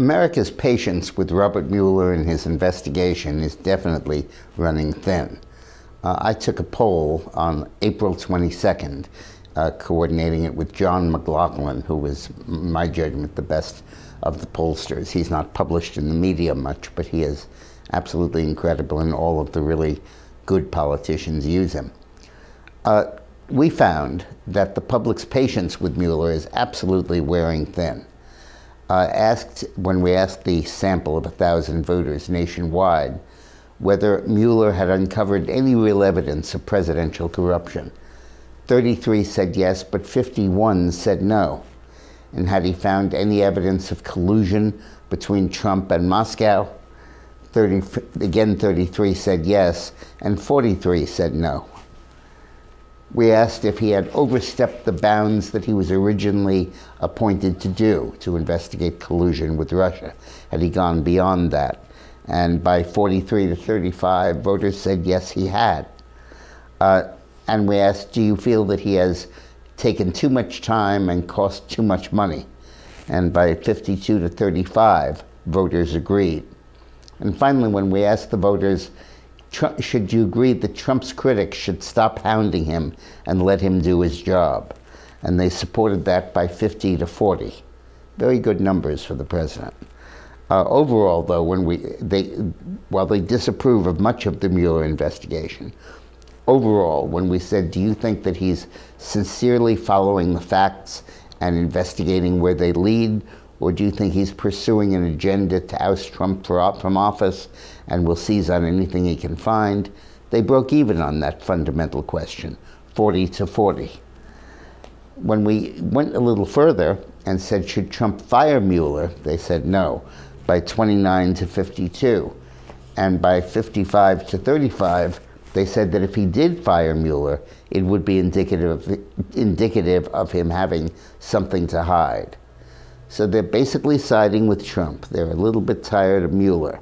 America's patience with Robert Mueller and his investigation is definitely running thin. I took a poll on April 22nd, coordinating it with John McLaughlin, who was, in my judgment, the best of the pollsters. He's not published in the media much, but he is absolutely incredible, and all of the really good politicians use him. We found that the public's patience with Mueller is absolutely wearing thin. When we asked the sample of 1,000 voters nationwide whether Mueller had uncovered any real evidence of presidential corruption, 33 said yes, but 51 said no. And had he found any evidence of collusion between Trump and Moscow? 33 said yes, and 43 said no. We asked if he had overstepped the bounds that he was originally appointed to do, to investigate collusion with Russia. Had he gone beyond that? And by 43 to 35, voters said yes, he had. And we asked, do you feel that he has taken too much time and cost too much money? And by 52 to 35, voters agreed. And finally, when we asked the voters, should you agree that Trump's critics should stop hounding him and let him do his job? And they supported that by 50 to 40. Very good numbers for the president. Overall, though, while they disapprove of much of the Mueller investigation, overall, when we said, do you think that he's sincerely following the facts and investigating where they lead, or do you think he's pursuing an agenda to oust Trump from office and will seize on anything he can find? They broke even on that fundamental question, 40 to 40. When we went a little further and said, should Trump fire Mueller, they said no, by 29 to 52. And by 55 to 35, they said that if he did fire Mueller, it would be indicative of him having something to hide. So they're basically siding with Trump. They're a little bit tired of Mueller,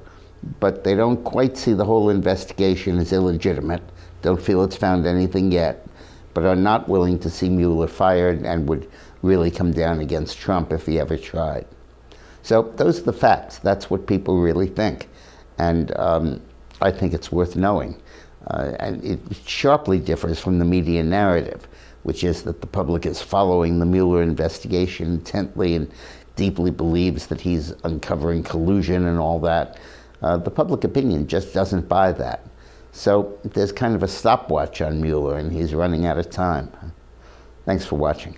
but they don't quite see the whole investigation as illegitimate, don't feel it's found anything yet, but are not willing to see Mueller fired and would really come down against Trump if he ever tried. So those are the facts. That's what people really think. And I think it's worth knowing. And it sharply differs from the media narrative, which is that the public is following the Mueller investigation intently and deeply believes that he's uncovering collusion and all that. The public opinion just doesn't buy that. So there's kind of a stopwatch on Mueller, and he's running out of time. Thanks for watching.